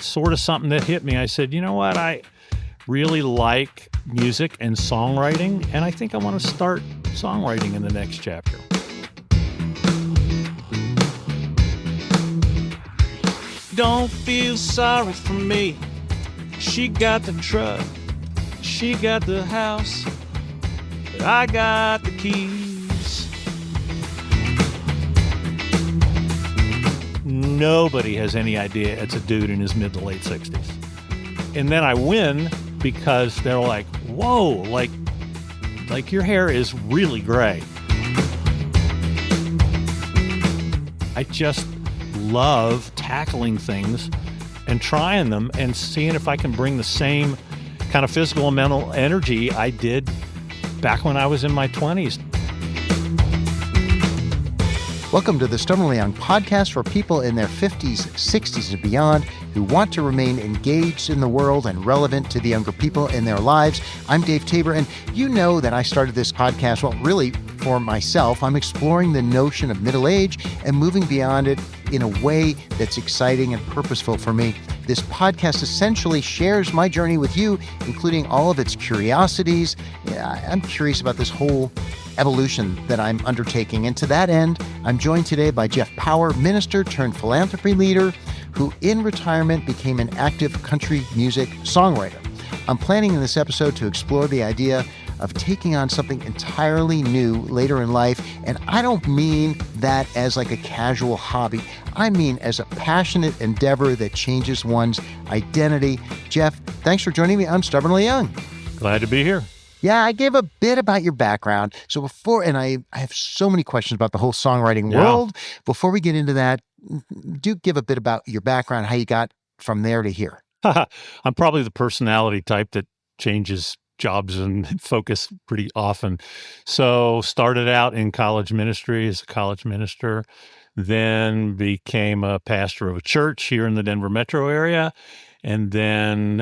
sort of something that hit me. I said, you know what? I really like music and songwriting, and I think I want to start songwriting in the next chapter. Don't feel sorry for me. She got the truck. She got the house. I got the keys. Nobody has any idea it's a dude in his mid to late 60s. And then I win because they're like, whoa, like your hair is really gray. I just love tackling things and trying them and seeing if I can bring the same kind of physical and mental energy I did back when I was in my 20s. Welcome to the Stubbornly Young podcast for people in their 50s, 60s, and beyond who want to remain engaged in the world and relevant to the younger people in their lives. I'm Dave Tabor, and you know that I started this podcast, well, really for myself. I'm exploring the notion of middle age and moving beyond it in a way that's exciting and purposeful for me. This podcast essentially shares my journey with you, including all of its curiosities. I'm curious about this whole evolution that I'm undertaking. And to that end, I'm joined today by Jeff Power, minister turned philanthropy leader, who in retirement became an active country music songwriter. I'm planning in this episode to explore the idea of taking on something entirely new later in life. And I don't mean that as like a casual hobby. I mean as a passionate endeavor that changes one's identity. Jeff, thanks for joining me. I'm Stubbornly Young. Glad to be here. Yeah, I gave a bit about your background. So I have so many questions about the whole songwriting world. Before we get into that, do give a bit about your background, how you got from there to here. I'm probably the personality type that changes jobs and focus pretty often. So started out in college ministry as a college minister, then became a pastor of a church here in the Denver metro area. And then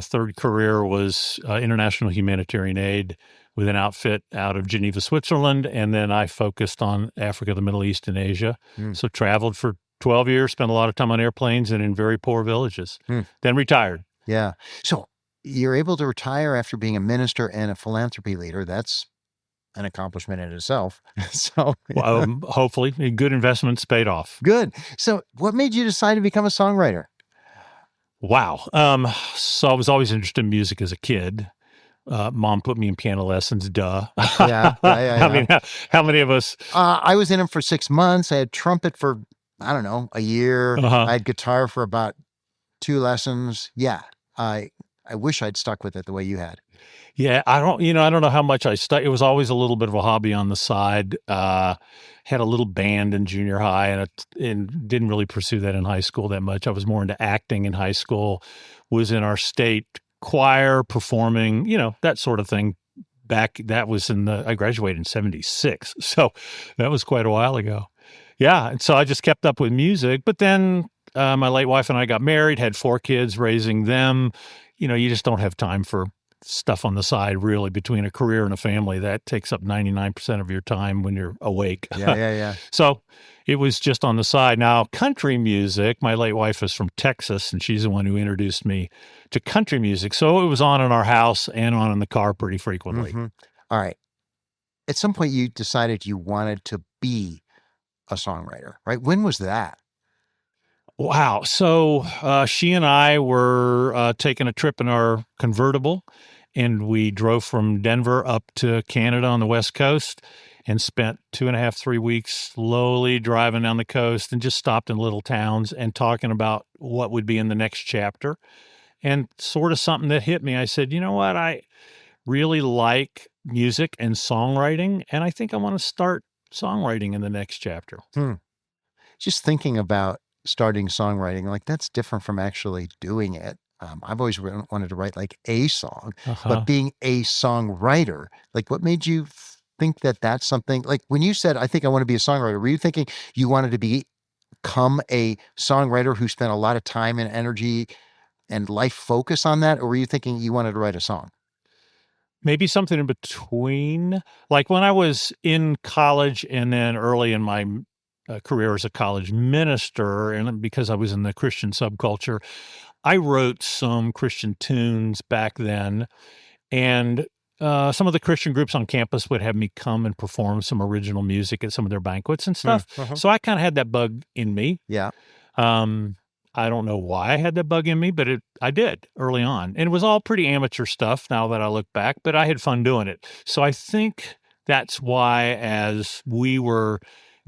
third career was international humanitarian aid with an outfit out of Geneva, Switzerland. And then I focused on Africa, the Middle East, and Asia. So traveled for 12 years, spent a lot of time on airplanes and in very poor villages. Then retired. Yeah. So you're able to retire after being a minister and a philanthropy leader. That's an accomplishment in itself. So hopefully good investments paid off. Good. So what made you decide to become a songwriter? Wow. So I was always interested in music as a kid. Mom put me in piano lessons. Duh. Yeah. I mean, how many of us? I was in them for 6 months. I had trumpet for, I don't know, a year. I had guitar for about 2 lessons. Yeah. I wish I'd stuck with it the way you had. Yeah, I don't know how much I stuck. It was always a little bit of a hobby on the side. Had a little band in junior high and didn't really pursue that in high school that much. I was more into acting in high school, was in our state choir, performing, that sort of thing. I graduated in 76. So that was quite a while ago. Yeah. And so I just kept up with music, but then my late wife and I got married, had 4 kids, raising them. You just don't have time for stuff on the side, really, between a career and a family. That takes up 99% of your time when you're awake. Yeah. So it was just on the side. Now, country music, my late wife is from Texas, and she's the one who introduced me to country music. So it was on in our house and on in the car pretty frequently. All right. At some point, you decided you wanted to be a songwriter, right? When was that? Wow. So she and I were taking a trip in our convertible, and we drove from Denver up to Canada on the West Coast and spent 2.5, 3 weeks slowly driving down the coast and just stopped in little towns and talking about what would be in the next chapter. And sort of something that hit me. I said, you know what? I really like music and songwriting, and I think I want to start songwriting in the next chapter. Just thinking about starting songwriting, like that's different from actually doing it. I've always wanted to write like a song, but being a songwriter, like what made you think that that's something, like when you said, I think I want to be a songwriter, were you thinking you wanted to become a songwriter who spent a lot of time and energy and life focus on that? Or were you thinking you wanted to write a song? Maybe something in between. Like when I was in college and then early in my career as a college minister, and because I was in the Christian subculture, I wrote some Christian tunes back then, and some of the Christian groups on campus would have me come and perform some original music at some of their banquets and stuff. So I kind of had that bug in me. Yeah. I don't know why I had that bug in me, but I did early on. And it was all pretty amateur stuff now that I look back, but I had fun doing it. So I think that's why, as we were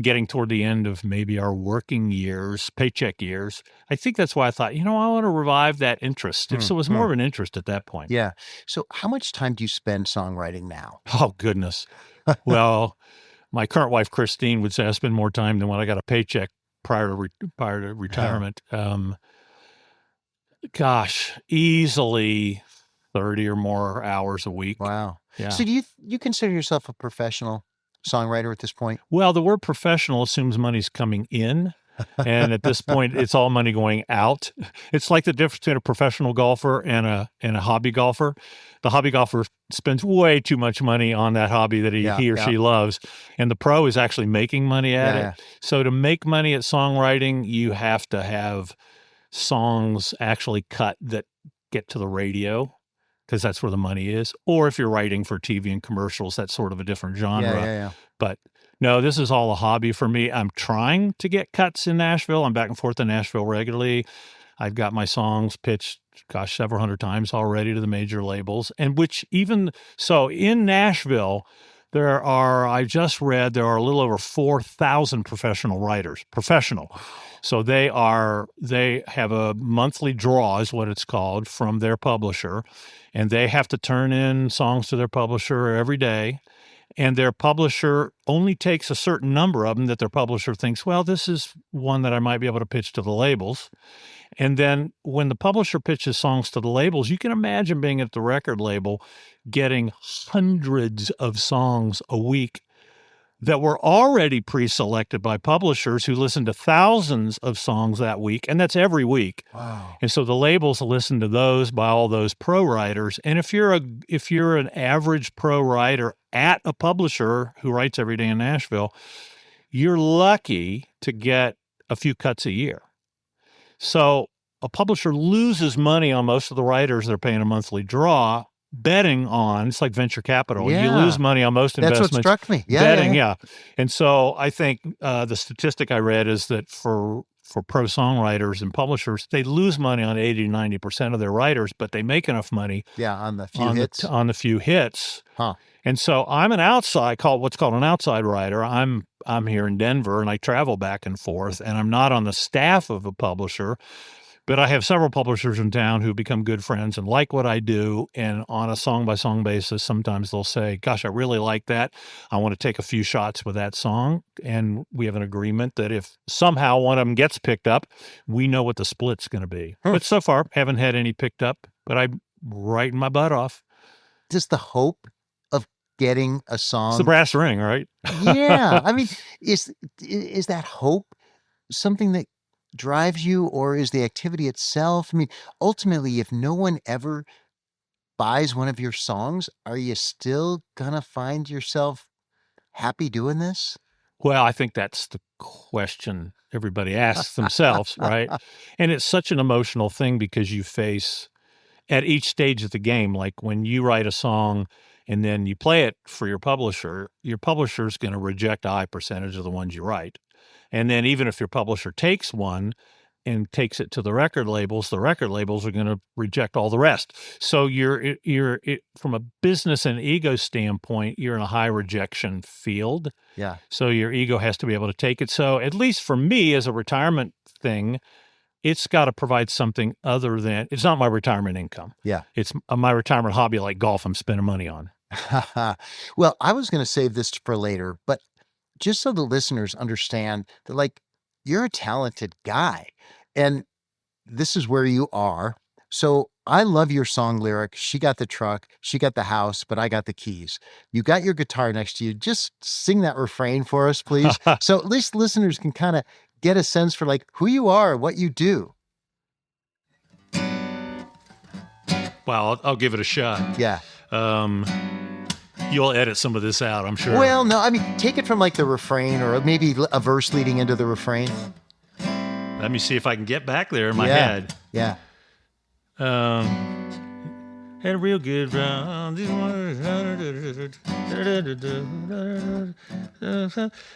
getting toward the end of maybe our working years, paycheck years, I think that's why I thought, I want to revive that interest. So it was more of an interest at that point. Yeah. So how much time do you spend songwriting now? Oh, goodness. Well, my current wife, Christine, would say I spend more time than when I got a paycheck prior to retirement. Gosh, easily 30 or more hours a week. Wow. Yeah. So do you consider yourself a professional songwriter at this point? Well, the word professional assumes money's coming in. And at this point, it's all money going out. It's like the difference between a professional golfer and a hobby golfer. The hobby golfer spends way too much money on that hobby that he or she loves. And the pro is actually making money at it. So to make money at songwriting, you have to have songs actually cut that get to the radio, because that's where the money is. Or if you're writing for TV and commercials, that's sort of a different genre. But no, this is all a hobby for me. I'm trying to get cuts in Nashville. I'm back and forth to Nashville regularly. I've got my songs pitched, several hundred times already to the major labels. And so in Nashville, I just read there are a little over 4,000 professional writers. So they have a monthly draw, is what it's called, from their publisher. And they have to turn in songs to their publisher every day. And their publisher only takes a certain number of them that their publisher thinks, well, this is one that I might be able to pitch to the labels. And then when the publisher pitches songs to the labels, you can imagine being at the record label getting hundreds of songs a week that were already pre-selected by publishers who listen to thousands of songs that week, and that's every week. Wow. And so the labels listen to those by all those pro writers. And if you're an average pro writer at a publisher who writes every day in Nashville, you're lucky to get a few cuts a year. So a publisher loses money on most of the writers they're paying a monthly draw, betting on, it's like venture capital. Yeah. You lose money on most investments. That's what struck me. Betting. And so I think the statistic I read is that for pro songwriters and publishers, they lose money on 80 to 90% of their writers, but they make enough money on the few hits. On the few hits. Huh. And so I'm what's called an outside writer. I'm here in Denver, and I travel back and forth, and I'm not on the staff of a publisher. But I have several publishers in town who become good friends and like what I do. And on a song-by-song basis, sometimes they'll say, gosh, I really like that. I want to take a few shots with that song. And we have an agreement that if somehow one of them gets picked up, we know what the split's going to be. But so far, haven't had any picked up, but I'm writing my butt off. Just the hope of getting a song. It's the brass ring, right? Yeah. I mean, is that hope something that drives you, or is the activity itself? I mean, ultimately, if no one ever buys one of your songs, are you still gonna find yourself happy doing this? Well, I think that's the question everybody asks themselves, right? And it's such an emotional thing because you face at each stage of the game, like when you write a song and then you play it for your publisher's going to reject a high percentage of the ones you write. And then even if your publisher takes one and takes it to the record labels are going to reject all the rest. So you're from a business and ego standpoint, you're in a high rejection field. Yeah. So your ego has to be able to take it. So at least for me as a retirement thing, it's got to provide something other than, it's not my retirement income. Yeah. It's my retirement hobby like golf I'm spending money on. Well, I was going to save this for later, but just so the listeners understand that, like, you're a talented guy and this is where you are. So I love your song lyric. She got the truck, she got the house, but I got the keys. You got your guitar next to you. Just sing that refrain for us, please. So at least listeners can kind of get a sense for like who you are, what you do. Well, I'll give it a shot. Yeah. You'll edit some of this out, I'm sure. Well, no, I mean, take it from like the refrain or maybe a verse leading into the refrain. Let me see if I can get back there in my head. Yeah. Had a real good run.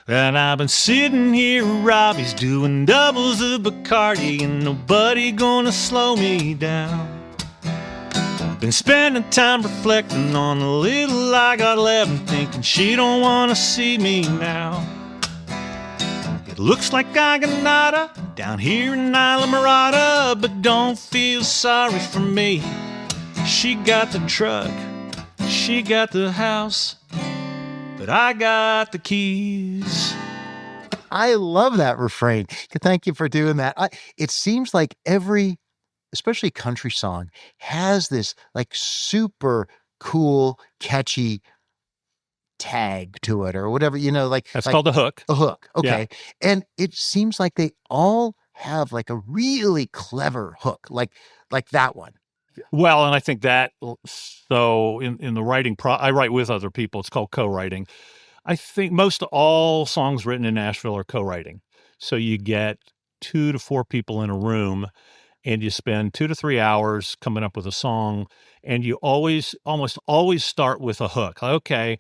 And I've been sitting here at Robbie's doing doubles of Bacardi, and nobody gonna slow me down. Been spending time reflecting on the little I got left and thinking she don't wanna see me now. It looks like I got nada down here in Isla Mirada, but don't feel sorry for me. She got the truck, she got the house, but I got the keys. I love that refrain. Thank you for doing that. It seems like every, especially country song, has this like super cool, catchy tag to it or whatever, like That's called a hook. A hook. Okay. Yeah. And it seems like they all have like a really clever hook, like that one. Well, and I think that, so in the writing, I write with other people. It's called co-writing. I think most all songs written in Nashville are co-writing. So you get 2 to 4 people in a room, and you spend 2 to 3 hours coming up with a song, and you almost always start with a hook. Okay,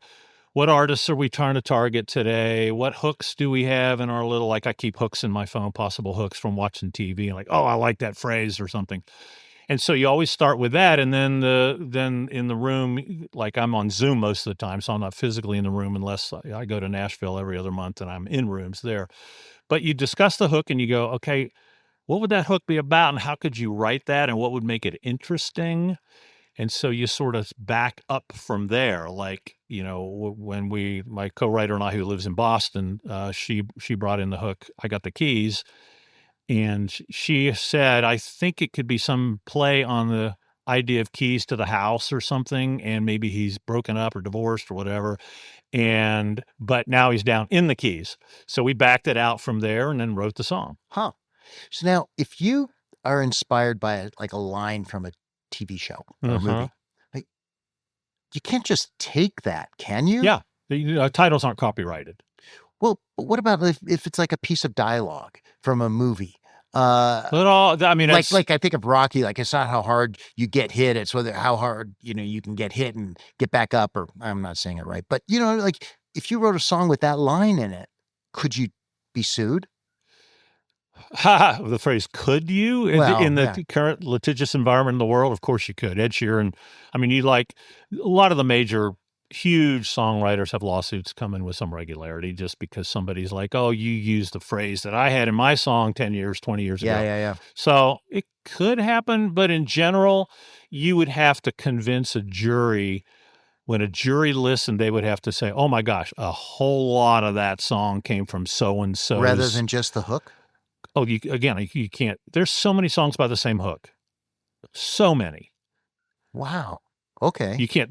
what artists are we trying to target today? What hooks do we have in our little, like I keep hooks in my phone, possible hooks from watching TV, like, oh, I like that phrase or something. And so you always start with that, and then in the room, like I'm on Zoom most of the time, so I'm not physically in the room unless I go to Nashville every other month and I'm in rooms there. But you discuss the hook and you go, okay, what would that hook be about, and how could you write that, and what would make it interesting? And so you sort of back up from there. Like, when my co-writer and I, who lives in Boston, she brought in the hook, I got the keys. And she said, I think it could be some play on the idea of keys to the house or something. And maybe he's broken up or divorced or whatever. But now he's down in the keys. So we backed it out from there and then wrote the song. Huh. So now if you are inspired by a line from a TV show or a movie, like, you can't just take that, can you? Yeah. The titles aren't copyrighted. Well, but what about if it's like a piece of dialogue from a movie? Like I think of Rocky, like it's not how hard you get hit, it's whether how hard, you can get hit and get back up, or I'm not saying it right. But, like if you wrote a song with that line in it, could you be sued? The phrase, could you? In the yeah. current litigious environment in the world, of course you could. Ed Sheeran, a lot of the major huge songwriters have lawsuits coming with some regularity just because somebody's like, oh, you used the phrase that I had in my song 10 years, 20 years ago. Yeah. So it could happen, but in general, you would have to convince a jury. When a jury listened, they would have to say, oh my gosh, a whole lot of that song came from so-and-so. Rather than just the hook? Oh, you can't. There's so many songs by the same hook. So many. Wow. Okay. You can't,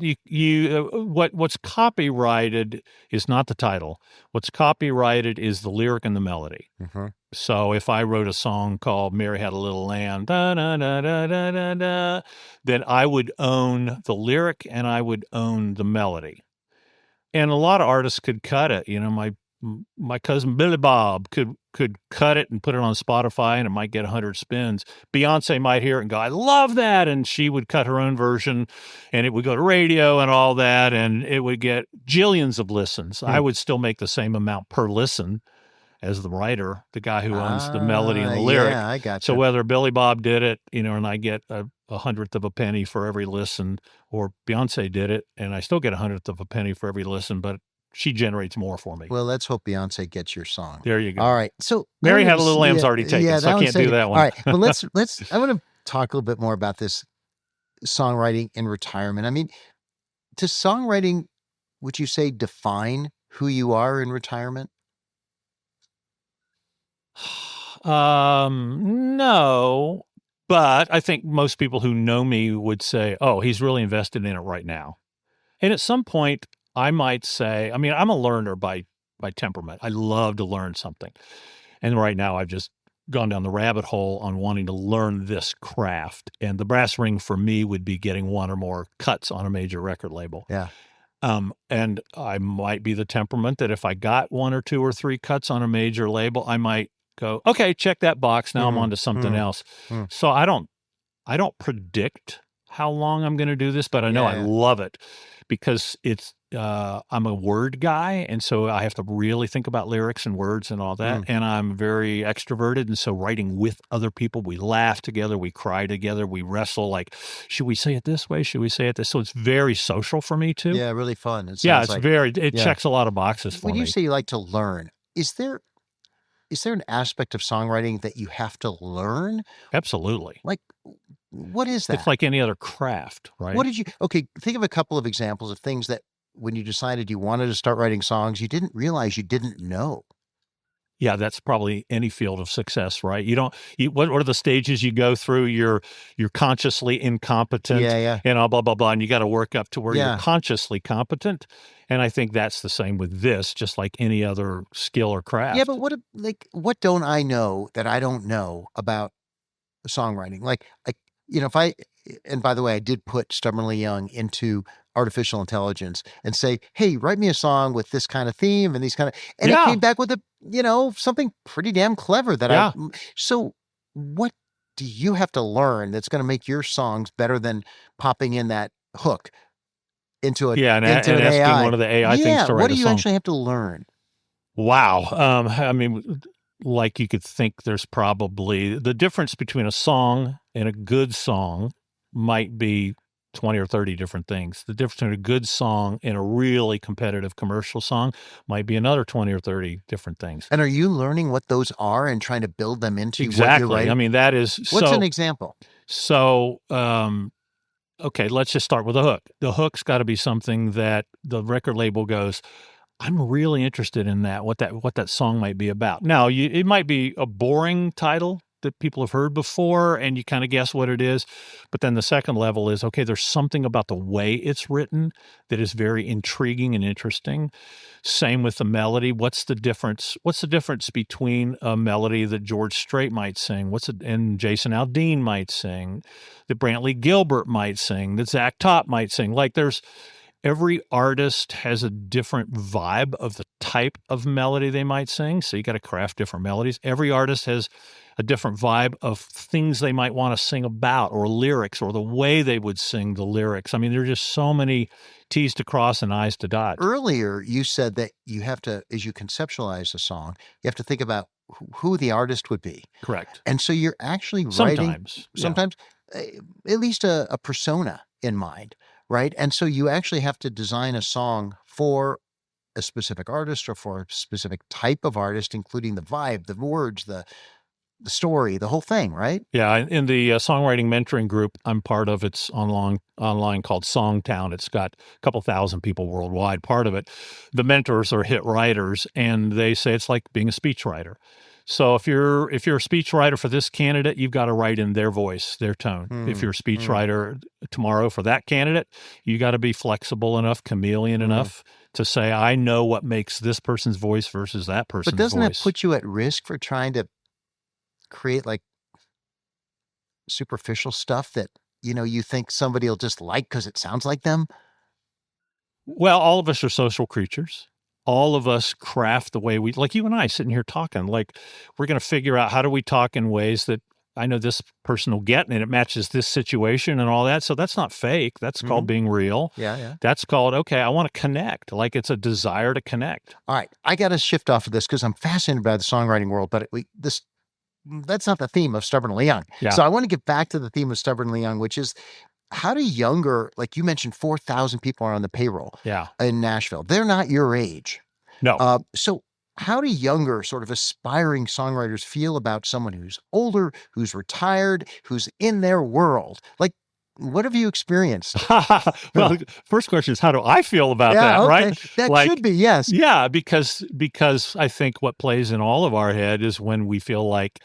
what's copyrighted is not the title. What's copyrighted is the lyric and the melody. Mm-hmm. So if I wrote a song called Mary Had a Little Lamb, da, da, da, da, da, da, da, then I would own the lyric and I would own the melody. And a lot of artists could cut it. My cousin Billy Bob could cut it and put it on Spotify, and it might get 100 spins. Beyonce might hear it and go, I love that. And she would cut her own version, and it would go to radio and all that, and it would get jillions of listens. I would still make the same amount per listen as the writer, the guy who owns the melody and the lyric. Yeah, I got you. So whether Billy Bob did it, and I get a 100th of a penny for every listen, or Beyonce did it, and I still get 100th of a penny for every listen, but she generates more for me. Well, let's hope Beyonce gets your song. There you go. All right. So Mary Had a Little Lamb's already taken, so I can't do that one. All right. Well, I want to talk a little bit more about this songwriting in retirement. Does songwriting, would you say, define who you are in retirement? No, but I think most people who know me would say, oh, he's really invested in it right now. And at some point, I might say, I'm a learner by temperament. I love to learn something. And right now I've just gone down the rabbit hole on wanting to learn this craft. And the brass ring for me would be getting one or more cuts on a major record label. Yeah. And I might be the temperament that if I got 1 or 2 or 3 cuts on a major label, I might go, okay, check that box. Now I'm on to something else. So I don't I don't predict how long I'm going to do this, but I know I Yeah. love it because I'm a word guy. And so I have to really think about lyrics and words and all that. Mm. And I'm very extroverted. And so writing with other people, we laugh together, we cry together, we wrestle like, should we say it this way? Should we say it this? So it's very social for me too. Yeah, really fun. It Yeah, sounds like. it Yeah. checks a lot of boxes for When you me. say you like to learn, is there an aspect of songwriting that you have to learn? Absolutely. Like, what is It's that? like any other craft, What right? did you Okay, think of a couple of examples of things that when you decided you wanted to start writing songs, you didn't realize you didn't know. Yeah, that's probably any field of success, right? You don't what are the stages you go through? You're consciously incompetent Yeah, yeah. and blah blah blah, and you got to work up to where you're Yeah. consciously competent. And I think that's the same with this, just like any other skill or Yeah, but craft. what don't I know that I don't know about songwriting? If and by the way, I did put Stubbornly Young into artificial intelligence and say, "Hey, write me a song with this kind of theme and these kind of," and it Yeah, came back with something pretty damn clever yeah, so what do you have to learn that's going to make your songs better than popping in that hook yeah, into and an asking AI? one of the AI things Yeah, to what write do a you song. actually have to learn? Wow. I mean, like you could think there's probably the difference between a song and a good song might be 20 or 30 different things. The difference between a good song and a really competitive commercial song might be another 20 or 30 different things. And are you learning what those are and trying to build them into what you're Exactly. I writing? mean, that is What's an example? so okay, let's just start with a hook. The hook's got to be something that the record label goes, I'm really interested in that, what that song might be about. Now, it might be a boring title that people have heard before, and you kind of guess what it is. But then the second level is, okay, there's something about the way it's written that is very intriguing and interesting. Same with the melody. What's the difference? What's the difference between a melody that George Strait might sing? And Jason Aldean might sing, that Brantley Gilbert might sing, that Zach Top might sing? Like every artist has a different vibe of the type of melody they might sing. So you got to craft different melodies. Every artist has a different vibe of things they might want to sing about or lyrics or the way they would sing the lyrics. I mean, there are just so many T's to cross and I's to dot. Earlier, you said that you have to, as you conceptualize a song, you have to think about who the artist would be. Correct. And so you're actually writing Sometimes. Yeah. sometimes uh, at least a persona in mind, right? And so you actually have to design a song for a specific artist or for a specific type of artist, including the vibe, the words, the story, the whole thing, right? Yeah, in the songwriting mentoring group I'm part of, it's online called Songtown. It's got a couple thousand people worldwide part of it. The mentors are hit writers, and they say it's like being a speechwriter. So if you're a speechwriter for this candidate, you've got to write in their voice, their tone. If you're a Mm. speechwriter tomorrow for that candidate, you got to be flexible enough, chameleon enough to say, I know what makes this person's voice versus that But person's doesn't that voice. put you at risk for trying to create like superficial stuff that you think somebody will just like because it sounds like them? Well, all of us are social creatures. All of us craft the way like you and I sitting here talking, like we're going to figure out how do we talk in ways that I know this person will get and it matches this situation and all that. So that's not fake. That's called Mhm. being real. Yeah, yeah. That's called, okay, I want to connect. Like it's a desire to connect. All right, I got to shift off of this because I'm fascinated by the songwriting world, but that's not the theme of Stubbornly Young. Yeah. So I want to get back to the theme of Stubbornly Young, which is how do younger, like you mentioned, 4,000 people are on the payroll Yeah. in Nashville. They're not your age. No. So how do younger, sort of aspiring songwriters feel about someone who's older, who's retired, who's in their world? Like, what have you experienced? Well, first question is, how do I feel about Yeah, that? okay. Right. That Like, should be, yes. yeah, because I think what plays in all of our head is when we feel like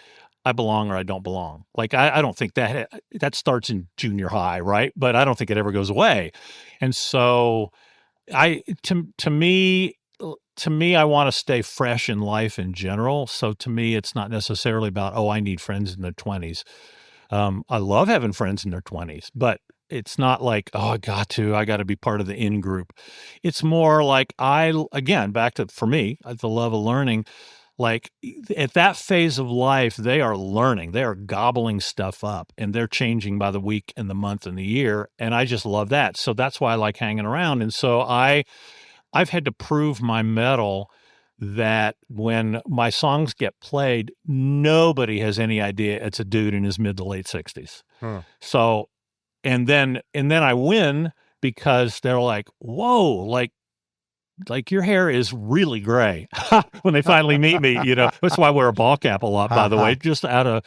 I belong or I don't belong. Like I don't think that starts in junior high, right? But I don't think it ever goes away. And so I to me I want to stay fresh in life in general. So to me, it's not necessarily about, oh, I need friends in their 20s. I love having friends in their 20s, but it's not like, oh, I got to be part of the in group. It's more like again, back to, for me, the love of learning. Like at that phase of life, they are learning, they are gobbling stuff up, and they're changing by the week and the month and the year. And I just love that. So that's why I like hanging around. And so I've had to prove my mettle that when my songs get played, nobody has any idea it's a dude in his mid to late 60s. So and then I win because they're like, whoa, like your hair is really gray when they finally meet me, That's why I wear a ball cap a lot, by the way, just out of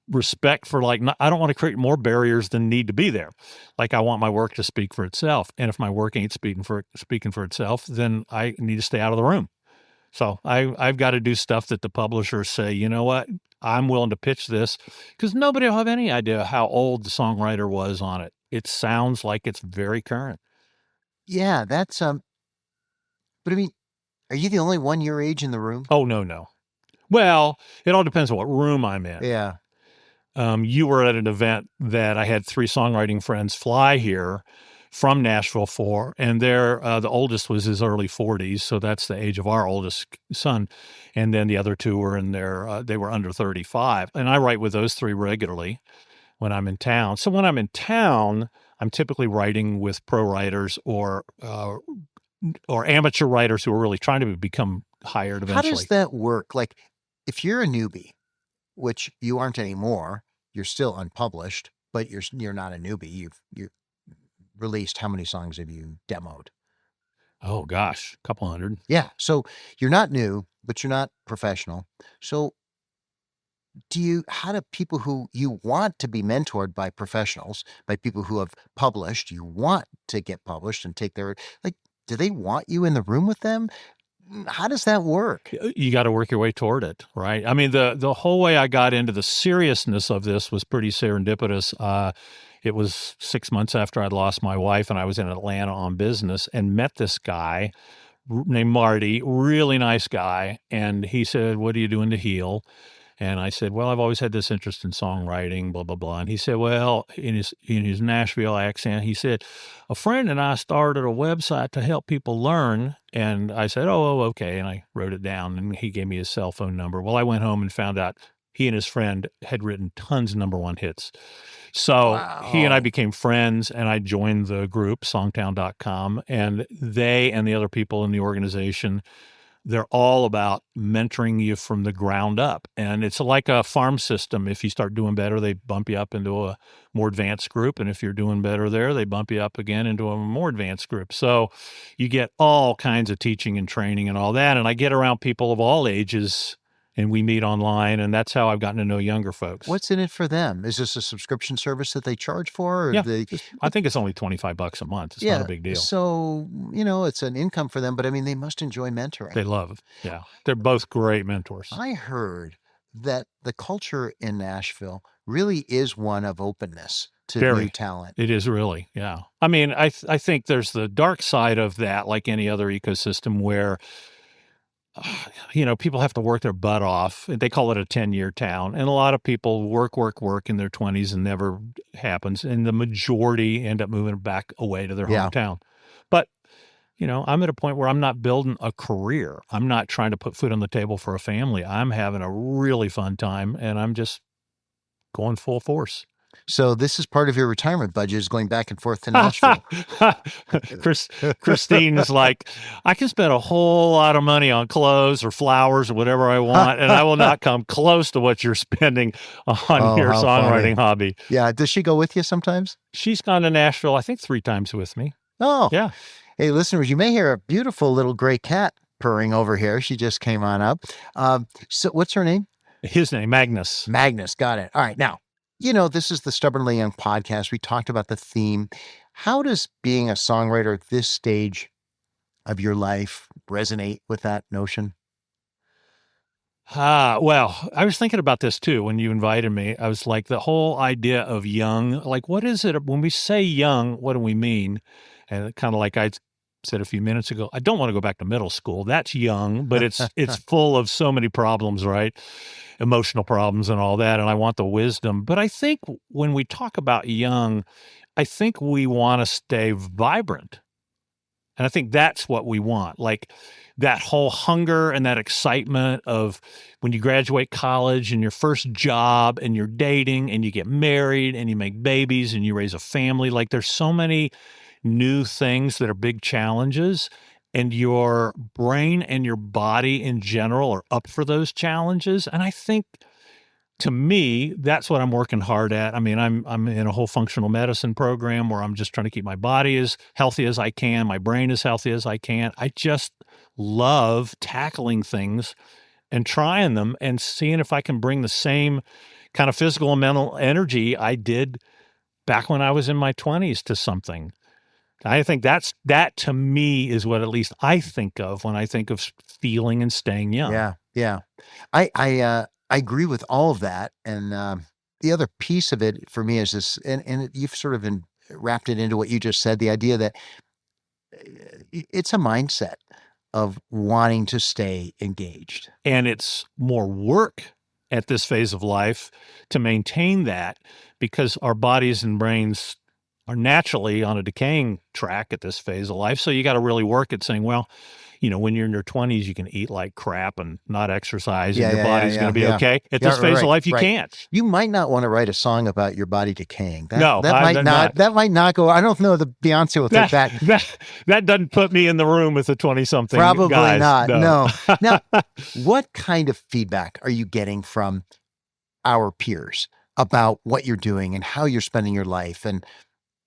respect for I don't want to create more barriers than need to be there. Like I want my work to speak for itself. And if my work ain't speaking for itself, then I need to stay out of the room. So I've got to do stuff that the publishers say, you know what, I'm willing to pitch this because nobody will have any idea how old the songwriter was on it. It sounds like it's very current. Yeah, that's but I mean, are you the only one your age in the room? Oh, no. Well, it all depends on what room I'm in. Yeah. You were at an event that I had 3 songwriting friends fly here from Nashville for, and the oldest was his early 40s, so that's the age of our oldest son, and then the other 2 were they were under 35, and I write with those 3 regularly when I'm in town. So when I'm in town, I'm typically writing with pro writers or amateur writers who are really trying to become hired eventually. How does that work? Like, if you're a newbie, which you aren't anymore, you're still unpublished, but you're not a newbie. You've released, how many songs have you demoed? Oh gosh, a couple hundred. Yeah. So you're not new, but you're not professional. So how do people who you want to be mentored by professionals, by people who have published, you want to get published and take do they want you in the room with them? How does that work? You got to work your way toward it, right? I mean, the whole way I got into the seriousness of this was pretty serendipitous. It was 6 months after I'd lost my wife, and I was in Atlanta on business and met this guy named Marty, really nice guy. And he said, "What are you doing to heal?" And I said, "Well, I've always had this interest in songwriting, blah, blah, blah." And he said, well, in his Nashville accent, he said, "A friend and I started a website to help people learn." And I said, oh, okay. And I wrote it down, and he gave me his cell phone number. Well, I went home and found out he and his friend had written tons of #1 hits. So he and I became friends, and I joined the group, songtown.com, and they and the other people in the organization, they're all about mentoring you from the ground up. And it's like a farm system. If you start doing better, they bump you up into a more advanced group. And if you're doing better there, they bump you up again into a more advanced group. So you get all kinds of teaching and training and all that. And I get around people of all ages, and we meet online, and that's how I've gotten to know younger folks. What's in it for them? Is this a subscription service that they charge for? Or yeah, I think it's only $25 a month. It's not a big deal. So, it's an income for them, but I mean, they must enjoy mentoring. They love it. Yeah. They're both great mentors. I heard that the culture in Nashville really is one of openness to new talent. It is really, yeah. I mean, I think there's the dark side of that, like any other ecosystem, where people have to work their butt off. They call it a 10-year town. And a lot of people work in their 20s and never happens. And the majority end up moving back away to their hometown. But, I'm at a point where I'm not building a career. I'm not trying to put food on the table for a family. I'm having a really fun time, and I'm just going full force. So this is part of your retirement budget, is going back and forth to Nashville. Christine's like, "I can spend a whole lot of money on clothes or flowers or whatever I want, and I will not come close to what you're spending on your songwriting hobby." Yeah. Does she go with you sometimes? She's gone to Nashville, I think 3 times with me. Oh. Yeah. Hey, listeners, you may hear a beautiful little gray cat purring over here. She just came on up. So what's her name? His name, Magnus. Magnus. Got it. All right. Now, this is the Stubbornly Young podcast. We talked about the theme. How does being a songwriter at this stage of your life resonate with that notion? Well, I was thinking about this too when you invited me. I was like, the whole idea of young, like, what is it? When we say young, what do we mean? And kind of like I said a few minutes ago, I don't want to go back to middle school. That's young, but it's full of so many problems, right? Emotional problems and all that. And I want the wisdom. But I think when we talk about young, I think we want to stay vibrant. And I think that's what we want. Like that whole hunger and that excitement of when you graduate college and your first job and you're dating and you get married and you make babies and you raise a family. Like there's so many new things that are big challenges, and your brain and your body in general are up for those challenges. And I think to me, that's what I'm working hard at. I mean, I'm in a whole functional medicine program where I'm just trying to keep my body as healthy as I can, my brain as healthy as I can. I just love tackling things and trying them and seeing if I can bring the same kind of physical and mental energy I did back when I was in my 20s to something. I think that to me is what at least I think of when I think of feeling and staying young. Yeah, yeah. I agree with all of that, and the other piece of it for me is this, and you've sort of wrapped it into what you just said. The idea that it's a mindset of wanting to stay engaged, and it's more work at this phase of life to maintain that because our bodies and brains are naturally on a decaying track at this phase of life. So you got to really work at saying, well, when you're in your 20s, you can eat like crap and not exercise, and your body's going to be okay. At this phase of life, you can't. You might not want to write a song about your body decaying. That might not go. I don't know the Beyonce will take that. That doesn't put me in the room with the 20-something Probably guys. not. No. Now, what kind of feedback are you getting from our peers about what you're doing and how you're spending your life? And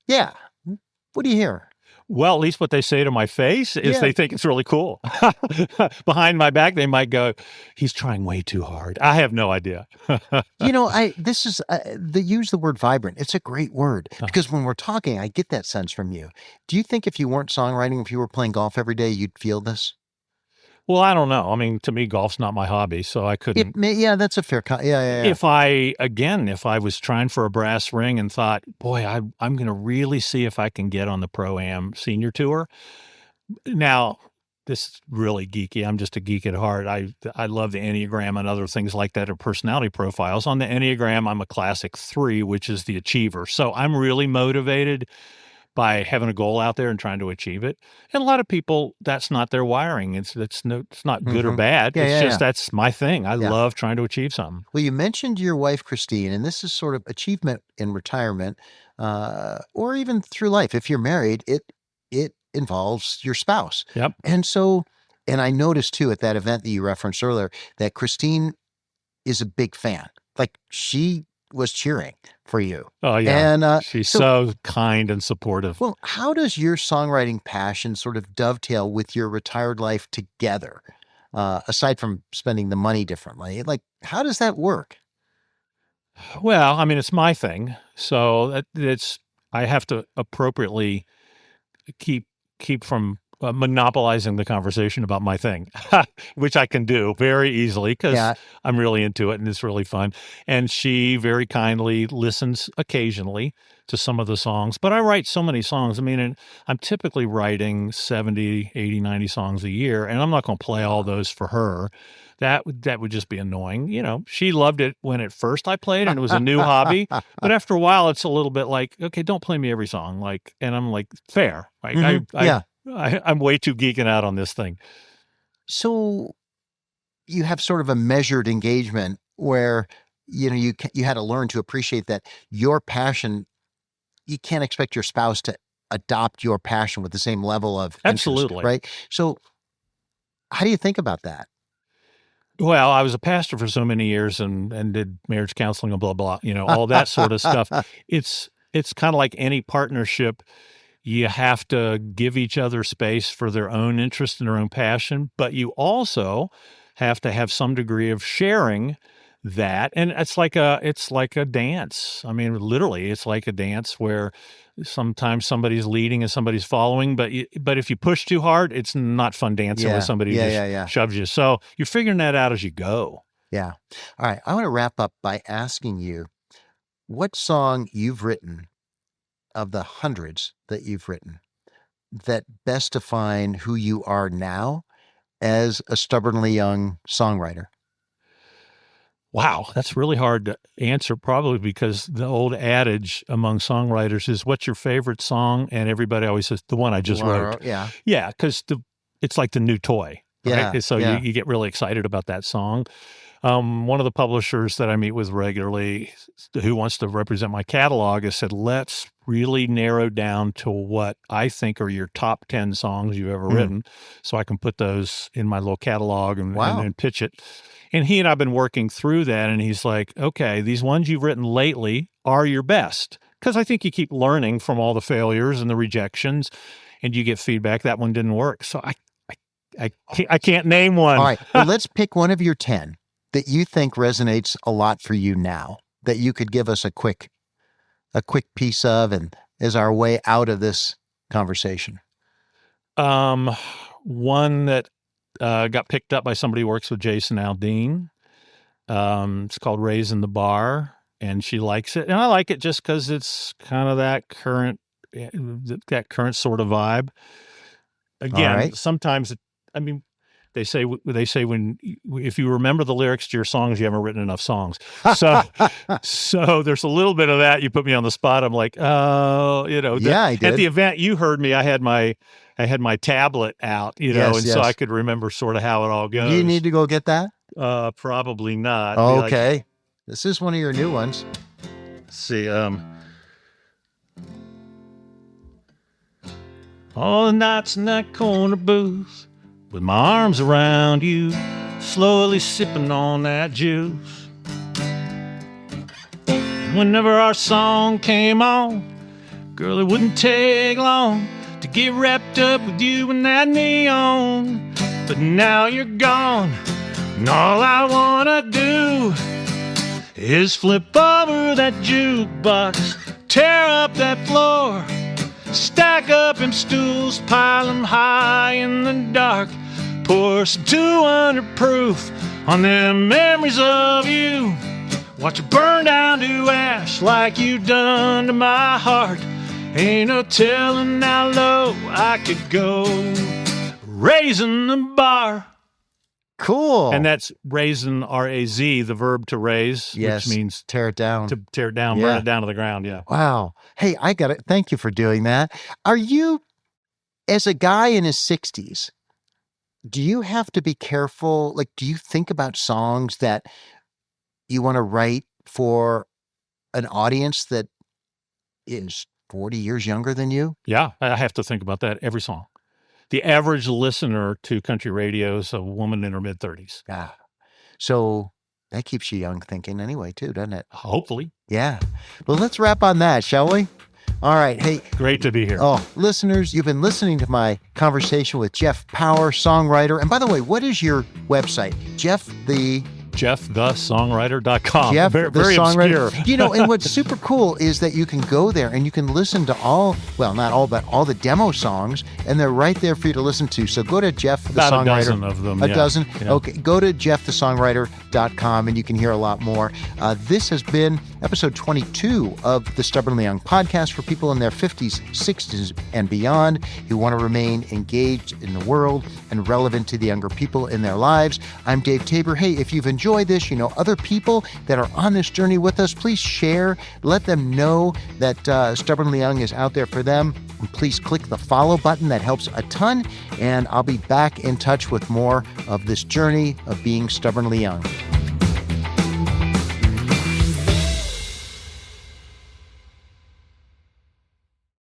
what do you hear? Well, at least what they say to my face is they think it's really cool. Behind my back, they might go, he's trying way too hard. I have no idea. Use the word vibrant. It's a great word because when we're talking, I get that sense from you. Do you think if you weren't songwriting, if you were playing golf every day, you'd feel this? Well, I don't know. I mean, to me, golf's not my hobby, so I couldn't. That's a fair If I was trying for a brass ring and thought, boy, I'm going to really see if I can get on the Pro-Am Senior Tour. Now, this is really geeky. I'm just a geek at heart. I love the Enneagram and other things like that, or personality profiles. On the Enneagram, I'm a classic 3, which is the achiever. So I'm really motivated by having a goal out there and trying to achieve it. And a lot of people, that's not their wiring. It's not good or bad. That's my thing. I love trying to achieve something. Well, you mentioned your wife, Christine, and this is sort of achievement in retirement, or even through life. If you're married, it involves your spouse. Yep. And so, and I noticed too at that event that you referenced earlier, that Christine is a big fan. Like she was cheering for you. Oh yeah. And she's so kind and supportive. Well, how does your songwriting passion sort of dovetail with your retired life together? Aside from spending the money differently, like how does that work? Well, I mean, it's my thing. So I have to appropriately keep from monopolizing the conversation about my thing, which I can do very easily because I'm really into it and it's really fun. And she very kindly listens occasionally to some of the songs, but I write so many songs. I mean, I'm typically writing 70, 80, 90 songs a year, and I'm not going to play all those for her. That would just be annoying. She loved it when at first I played and it was a new hobby, but after a while it's a little bit like, okay, don't play me every song. And I'm like, fair. Like I'm way too geeking out on this thing. So you have sort of a measured engagement where, you had to learn to appreciate that your passion, you can't expect your spouse to adopt your passion with the same level of Absolutely. Interest, right? So how do you think about that? Well, I was a pastor for so many years and did marriage counseling and blah, blah, all that sort of stuff. It's kind of like any partnership. You have to give each other space for their own interest and their own passion, but you also have to have some degree of sharing that. And it's like a dance. I mean, literally, it's like a dance where sometimes somebody's leading and somebody's following, but if you push too hard, it's not fun dancing with somebody who just shoves you. So you're figuring that out as you go. Yeah. All right. I want to wrap up by asking you what song you've written of the hundreds that you've written that best define who you are now as a stubbornly young songwriter. Wow, that's really hard to answer, probably because the old adage among songwriters is, what's your favorite song? And everybody always says, the one I just wrote. Yeah. Yeah, because it's like the new toy. Right? Yeah. So you get really excited about that song. One of the publishers that I meet with regularly who wants to represent my catalog has said, let's really narrow down to what I think are your top 10 songs you've ever written, so I can put those in my little catalog and pitch it. And he and I have been working through that, and he's like, okay, these ones you've written lately are your best, because I think you keep learning from all the failures and the rejections, and you get feedback. That one didn't work. So I can't name one. All right, well, let's pick one of your 10 that you think resonates a lot for you now, that you could give us a quick piece of, and as our way out of this conversation. One that got picked up by somebody who works with Jason Aldean. It's called Raising the Bar, and she likes it. And I like it just because it's kind of that current sort of vibe. Again, sometimes, they say if you remember the lyrics to your songs, you haven't written enough songs. So there's a little bit of that. You put me on the spot. I'm like, oh, I did. At the event you heard me, I had my tablet out, so I could remember sort of how it all goes. Do you need to go get that? Probably not. Okay. This is one of your new ones. Let's see. All the nights in that corner booth, with my arms around you, slowly sipping on that juice. And whenever our song came on, girl, it wouldn't take long to get wrapped up with you in that neon. But now you're gone, and all I wanna do is flip over that jukebox, tear up that floor, stack up them stools, pile them high in the dark, pour some 200 proof on them memories of you. Watch it burn down to ash like you done to my heart. Ain't no telling how low I could go. Raising the bar. Cool. And that's raising, R-A-Z, the verb to raise, yes, which means tear it down. To tear it down, burn it down to the ground, yeah. Wow. Hey, I got it. Thank you for doing that. Are you, as a guy in his 60s, do you have to be careful? Like, do you think about songs that you want to write for an audience that is 40 years younger than you? Yeah, I have to think about that every song. The average listener to country radio is a woman in her mid-30s. Ah, so that keeps you young thinking anyway, too, doesn't it? Hopefully. Yeah. Well, let's wrap on that, shall we? All right. Hey. Great to be here. Oh, listeners, you've been listening to my conversation with Jeff Power, songwriter. And by the way, what is your website? JeffTheSongwriter.com. Jeff very, the very Songwriter. obscure. And what's super cool is that you can go there and you can listen to all, well, not all, but all the demo songs, and they're right there for you to listen to. So go to Jeff the About Songwriter. a dozen of them. A dozen? Yeah. Okay. Go to JeffTheSongwriter.com and you can hear a lot more. This has been episode 22 of the Stubbornly Young podcast for people in their 50s, 60s, and beyond who want to remain engaged in the world and relevant to the younger people in their lives. I'm Dave Tabor. Hey, if you've enjoyed this, other people that are on this journey with us, please share. Let them know that Stubbornly Young is out there for them. And please click the follow button. That helps a ton. And I'll be back in touch with more of this journey of being stubbornly young.